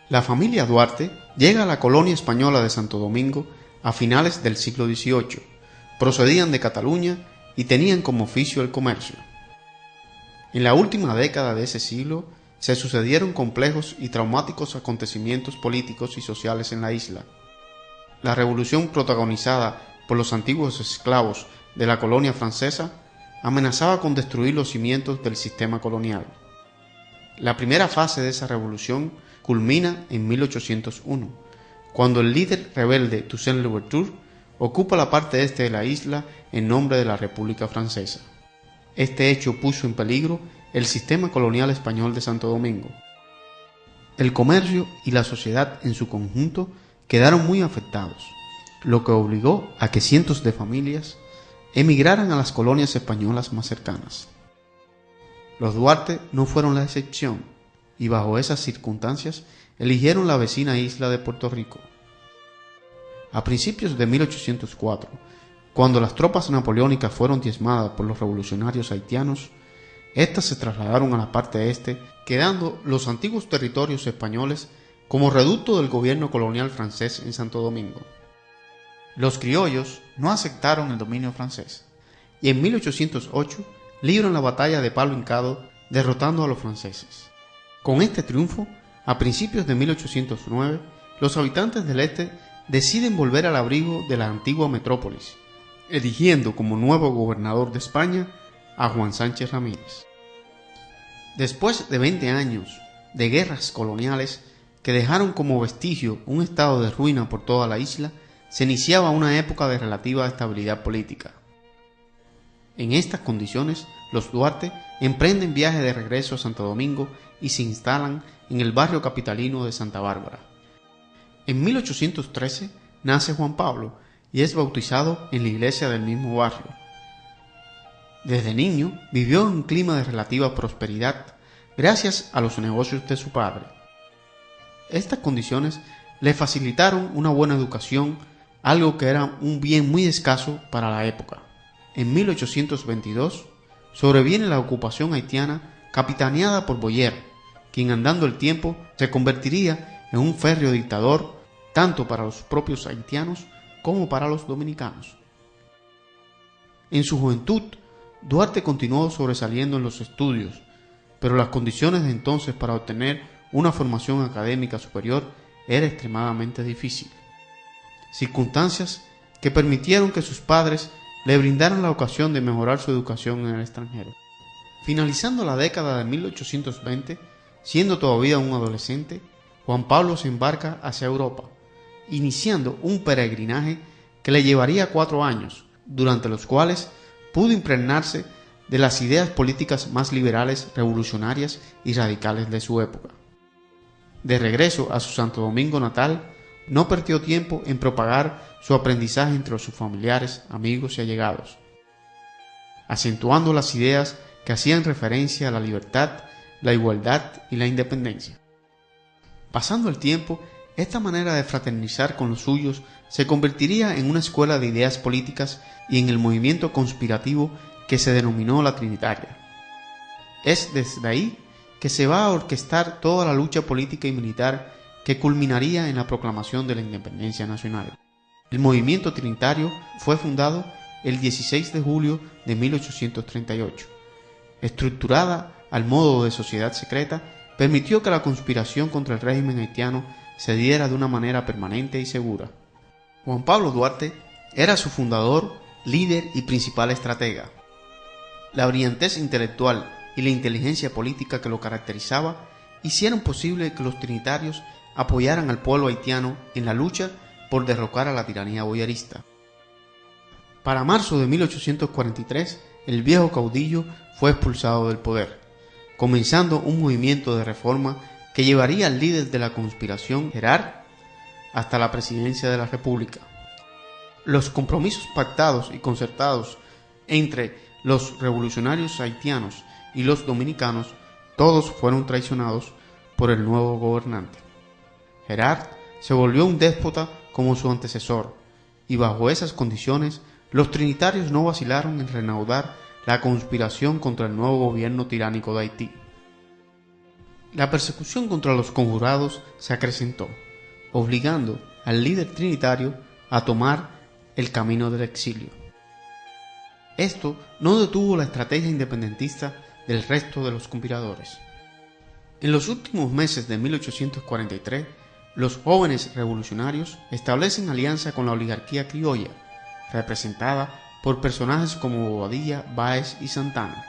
La familia Duarte llega a la colonia española de Santo Domingo a finales del siglo XVIII. Procedían de Cataluña y tenían como oficio el comercio. En la última década de ese siglo se sucedieron complejos y traumáticos acontecimientos políticos y sociales en la isla. La revolución protagonizada por los antiguos esclavos de la colonia francesa amenazaba con destruir los cimientos del sistema colonial. La primera fase de esa revolución culmina en 1801, cuando el líder rebelde Toussaint Louverture ocupa la parte este de la isla en nombre de la República Francesa. Este hecho puso en peligro el sistema colonial español de Santo Domingo. El comercio y la sociedad en su conjunto quedaron muy afectados, lo que obligó a que cientos de familias emigraran a las colonias españolas más cercanas. Los Duarte no fueron la excepción, y bajo esas circunstancias eligieron la vecina isla de Puerto Rico. A principios de 1804, cuando las tropas napoleónicas fueron diezmadas por los revolucionarios haitianos, éstas se trasladaron a la parte este, quedando los antiguos territorios españoles como reducto del gobierno colonial francés en Santo Domingo. Los criollos no aceptaron el dominio francés, y en 1808 libran la batalla de Palo Hincado, derrotando a los franceses. Con este triunfo, a principios de 1809, los habitantes del este deciden volver al abrigo de la antigua metrópolis, eligiendo como nuevo gobernador de España a Juan Sánchez Ramírez. Después de 20 años de guerras coloniales que dejaron como vestigio un estado de ruina por toda la isla, se iniciaba una época de relativa estabilidad política. En estas condiciones, los Duarte emprenden viaje de regreso a Santo Domingo y se instalan en el barrio capitalino de Santa Bárbara. En 1813 nace Juan Pablo y es bautizado en la iglesia del mismo barrio. Desde niño vivió en un clima de relativa prosperidad gracias a los negocios de su padre. Estas condiciones le facilitaron una buena educación, algo que era un bien muy escaso para la época. En 1822 sobreviene la ocupación haitiana capitaneada por Boyer, quien andando el tiempo se convertiría en un férreo dictador tanto para los propios haitianos como para los dominicanos. En su juventud, Duarte continuó sobresaliendo en los estudios, pero las condiciones de entonces para obtener una formación académica superior era extremadamente difícil. Circunstancias que permitieron que sus padres le brindaran la ocasión de mejorar su educación en el extranjero. Finalizando la década de 1820, siendo todavía un adolescente, Juan Pablo se embarca hacia Europa, iniciando un peregrinaje que le llevaría 4 años, durante los cuales pudo impregnarse de las ideas políticas más liberales, revolucionarias y radicales de su época. De regreso a su Santo Domingo natal, no perdió tiempo en propagar su aprendizaje entre sus familiares, amigos y allegados, acentuando las ideas que hacían referencia a la libertad, la igualdad y la independencia. Pasando el tiempo, esta manera de fraternizar con los suyos se convertiría en una escuela de ideas políticas y en el movimiento conspirativo que se denominó la Trinitaria. Es desde ahí que se va a orquestar toda la lucha política y militar que culminaría en la proclamación de la independencia nacional. El movimiento trinitario fue fundado el 16 de julio de 1838. Estructurada al modo de sociedad secreta, permitió que la conspiración contra el régimen haitiano se diera de una manera permanente y segura. Juan Pablo Duarte era su fundador, líder y principal estratega. La brillantez intelectual y la inteligencia política que lo caracterizaba hicieron posible que los trinitarios apoyaran al pueblo haitiano en la lucha por derrocar a la tiranía boyerista. Para marzo de 1843, el viejo caudillo fue expulsado del poder, comenzando un movimiento de reforma que llevaría al líder de la conspiración, Gerard, hasta la presidencia de la República. Los compromisos pactados y concertados entre los revolucionarios haitianos y los dominicanos, todos fueron traicionados por el nuevo gobernante. Gerard se volvió un déspota como su antecesor, y bajo esas condiciones los trinitarios no vacilaron en reanudar la conspiración contra el nuevo gobierno tiránico de Haití. La persecución contra los conjurados se acrecentó, obligando al líder trinitario a tomar el camino del exilio. Esto no detuvo la estrategia independentista del resto de los conspiradores. En los últimos meses de 1843, los jóvenes revolucionarios establecen alianza con la oligarquía criolla, representada por personajes como Bobadilla, Báez y Santana,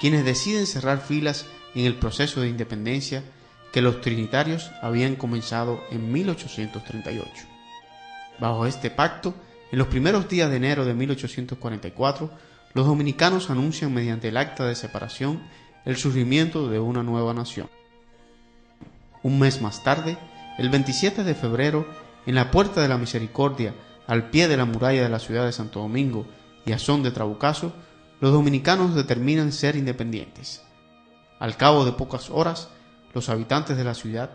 quienes deciden cerrar filas en el proceso de independencia que los trinitarios habían comenzado en 1838. Bajo este pacto, en los primeros días de enero de 1844, los dominicanos anuncian mediante el acta de separación el surgimiento de una nueva nación. Un mes más tarde, el 27 de febrero, en la Puerta de la Misericordia, al pie de la muralla de la ciudad de Santo Domingo y a son de trabucazo, los dominicanos determinan ser independientes. Al cabo de pocas horas, los habitantes de la ciudad,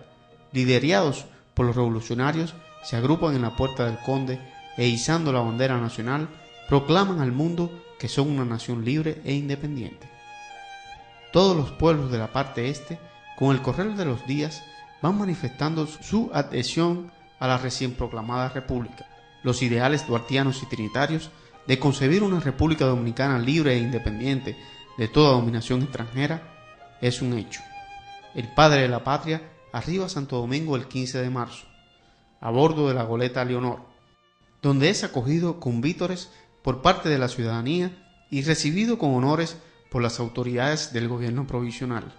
liderados por los revolucionarios, se agrupan en la Puerta del Conde e izando la bandera nacional, proclaman al mundo que son una nación libre e independiente. Todos los pueblos de la parte este, con el correr de los días, van manifestando su adhesión a la recién proclamada república. Los ideales duartianos y trinitarios de concebir una república dominicana libre e independiente de toda dominación extranjera es un hecho. El padre de la patria arriba a Santo Domingo el 15 de marzo, a bordo de la goleta Leonor, donde es acogido con vítores por parte de la ciudadanía y recibido con honores por las autoridades del gobierno provisional.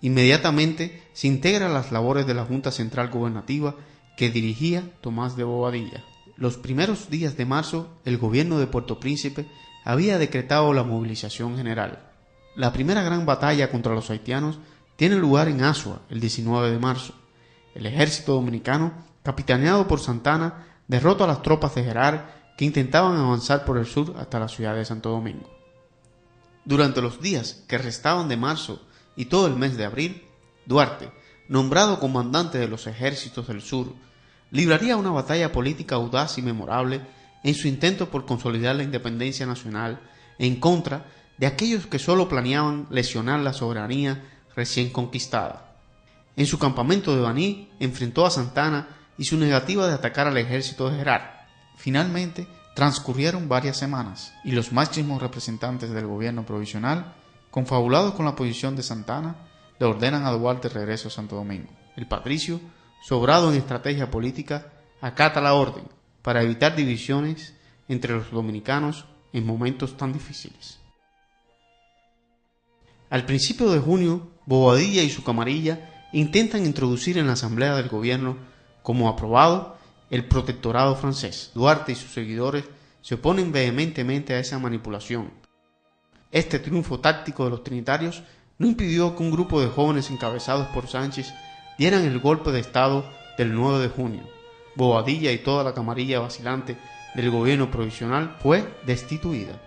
Inmediatamente se integra a las labores de la Junta Central Gubernativa que dirigía Tomás de Bobadilla. Los primeros días de marzo, el gobierno de Puerto Príncipe había decretado la movilización general. La primera gran batalla contra los haitianos tiene lugar en Azua el 19 de marzo. El ejército dominicano, capitaneado por Santana, derrota a las tropas de Gerard que intentaban avanzar por el sur hasta la ciudad de Santo Domingo. Durante los días que restaban de marzo y todo el mes de abril, Duarte, nombrado comandante de los ejércitos del sur, libraría una batalla política audaz y memorable en su intento por consolidar la independencia nacional en contra de aquellos que solo planeaban lesionar la soberanía recién conquistada. En su campamento de Baní enfrentó a Santana y su negativa de atacar al ejército de Gerard. Finalmente, transcurrieron varias semanas y los máximos representantes del gobierno provisional, confabulados con la posición de Santana, le ordenan a Duarte regreso a Santo Domingo. El patricio, sobrado en estrategia política, acata la orden para evitar divisiones entre los dominicanos en momentos tan difíciles. Al principio de junio, Bobadilla y su camarilla intentan introducir en la asamblea del gobierno como aprobado el protectorado francés. Duarte y sus seguidores se oponen vehementemente a esa manipulación. Este triunfo táctico de los trinitarios no impidió que un grupo de jóvenes encabezados por Sánchez dieran el golpe de estado del 9 de junio. Bobadilla y toda la camarilla vacilante del gobierno provisional fue destituida.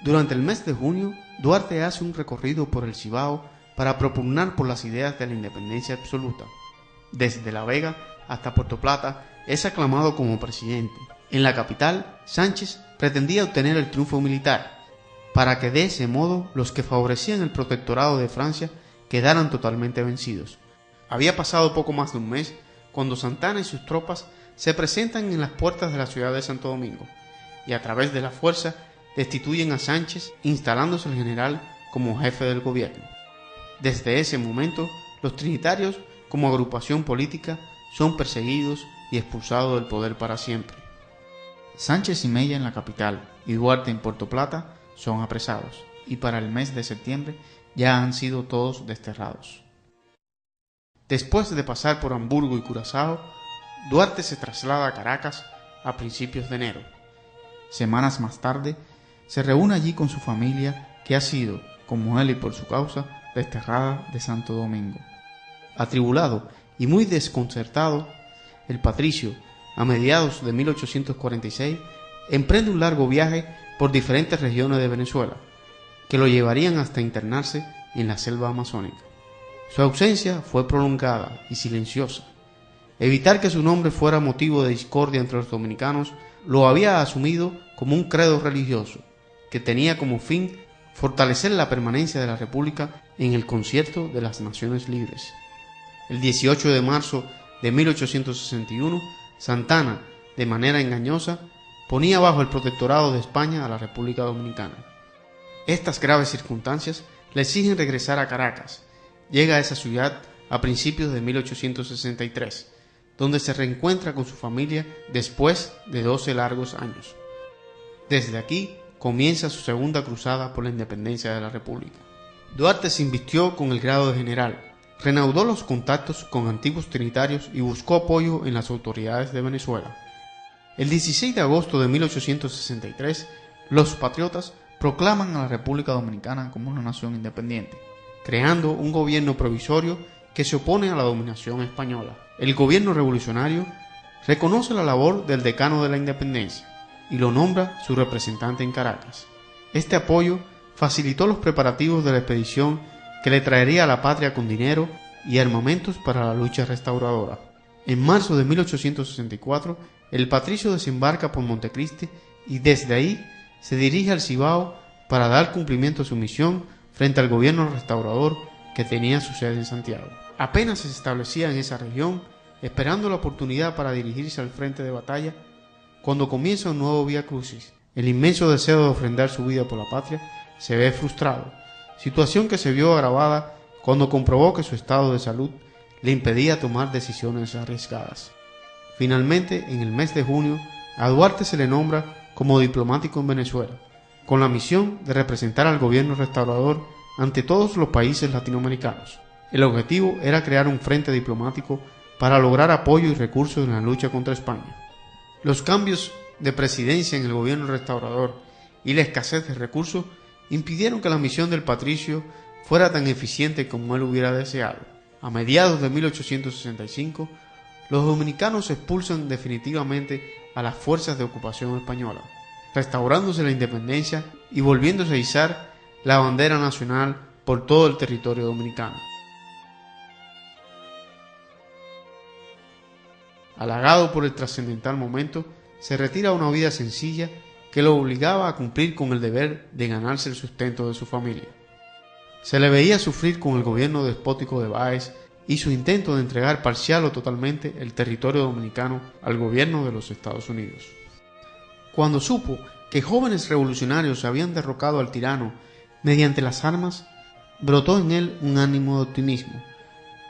Durante el mes de junio, Duarte hace un recorrido por el Cibao para propugnar por las ideas de la independencia absoluta. Desde La Vega hasta Puerto Plata es aclamado como presidente. En la capital, Sánchez pretendía obtener el triunfo militar, para que de ese modo los que favorecían el protectorado de Francia quedaran totalmente vencidos. Había pasado poco más de un mes cuando Santana y sus tropas se presentan en las puertas de la ciudad de Santo Domingo y a través de la fuerza destituyen a Sánchez, instalándose el general como jefe del gobierno. Desde ese momento, los trinitarios, como agrupación política, son perseguidos y expulsados del poder para siempre. Sánchez y Mella en la capital y Duarte en Puerto Plata son apresados y para el mes de septiembre ya han sido todos desterrados. Después de pasar por Hamburgo y Curazao, Duarte se traslada a Caracas a principios de enero. Semanas más tarde, se reúne allí con su familia que ha sido, como él y por su causa, desterrada de Santo Domingo. Atribulado y muy desconcertado, el patricio, a mediados de 1846, emprende un largo viaje por diferentes regiones de Venezuela, que lo llevarían hasta internarse en la selva amazónica. Su ausencia fue prolongada y silenciosa. Evitar que su nombre fuera motivo de discordia entre los dominicanos lo había asumido como un credo religioso, que tenía como fin fortalecer la permanencia de la República en el Concierto de las Naciones Libres. El 18 de marzo de 1861, Santa Anna, de manera engañosa, ponía bajo el protectorado de España a la República Dominicana. Estas graves circunstancias le exigen regresar a Caracas. Llega a esa ciudad a principios de 1863, donde se reencuentra con su familia después de 12 largos años. Desde aquí comienza su segunda cruzada por la independencia de la República. Duarte se invistió con el grado de general, reanudó los contactos con antiguos trinitarios y buscó apoyo en las autoridades de Venezuela. El 16 de agosto de 1863, los patriotas proclaman a la República Dominicana como una nación independiente, creando un gobierno provisorio que se opone a la dominación española. El gobierno revolucionario reconoce la labor del decano de la independencia y lo nombra su representante en Caracas. Este apoyo facilitó los preparativos de la expedición que le traería a la patria con dinero y armamentos para la lucha restauradora. En marzo de 1864, el patricio desembarca por Montecristi y desde ahí se dirige al Cibao para dar cumplimiento a su misión frente al gobierno restaurador que tenía su sede en Santiago. Apenas se establecía en esa región, esperando la oportunidad para dirigirse al frente de batalla, cuando comienza un nuevo Vía Crucis. El inmenso deseo de ofrendar su vida por la patria se ve frustrado, situación que se vio agravada cuando comprobó que su estado de salud le impedía tomar decisiones arriesgadas. Finalmente, en el mes de junio, a Duarte se le nombra como diplomático en Venezuela, con la misión de representar al gobierno restaurador ante todos los países latinoamericanos. El objetivo era crear un frente diplomático para lograr apoyo y recursos en la lucha contra España. Los cambios de presidencia en el gobierno restaurador y la escasez de recursos impidieron que la misión del patricio fuera tan eficiente como él hubiera deseado. A mediados de 1865, los dominicanos expulsan definitivamente a las fuerzas de ocupación española, restaurándose la independencia y volviéndose a izar la bandera nacional por todo el territorio dominicano. Halagado por el trascendental momento, se retira a una vida sencilla que lo obligaba a cumplir con el deber de ganarse el sustento de su familia. Se le veía sufrir con el gobierno despótico de Báez y su intento de entregar parcial o totalmente el territorio dominicano al gobierno de los Estados Unidos. Cuando supo que jóvenes revolucionarios habían derrocado al tirano mediante las armas, brotó en él un ánimo de optimismo,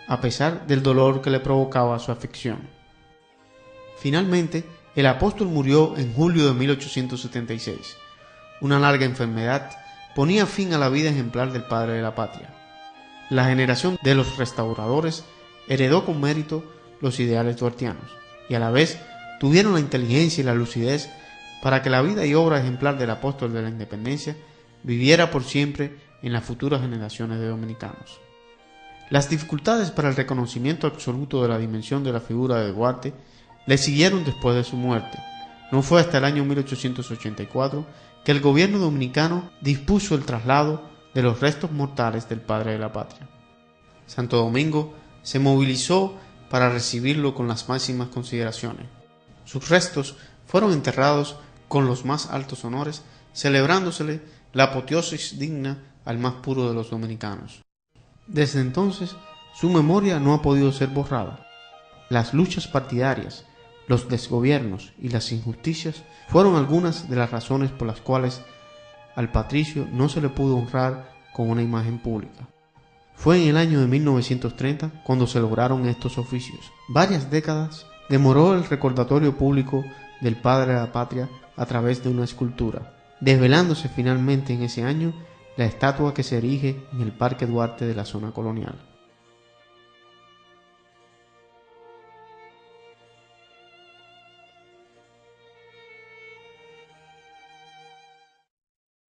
a pesar del dolor que le provocaba su afección. Finalmente, el apóstol murió en julio de 1876. Una larga enfermedad ponía fin a la vida ejemplar del padre de la patria. La generación de los restauradores heredó con mérito los ideales duartianos y a la vez tuvieron la inteligencia y la lucidez para que la vida y obra ejemplar del apóstol de la independencia viviera por siempre en las futuras generaciones de dominicanos. Las dificultades para el reconocimiento absoluto de la dimensión de la figura de Duarte le siguieron después de su muerte. No fue hasta el año 1884 que el gobierno dominicano dispuso el traslado de los restos mortales del padre de la patria. Santo Domingo se movilizó para recibirlo con las máximas consideraciones. Sus restos fueron enterrados con los más altos honores, celebrándosele la apoteosis digna al más puro de los dominicanos. Desde entonces, su memoria no ha podido ser borrada. Las luchas partidarias, los desgobiernos y las injusticias fueron algunas de las razones por las cuales al patricio no se le pudo honrar con una imagen pública. Fue en el año de 1930 cuando se lograron estos oficios. Varias décadas demoró el recordatorio público del padre de la patria a través de una escultura, desvelándose finalmente en ese año la estatua que se erige en el Parque Duarte de la zona colonial.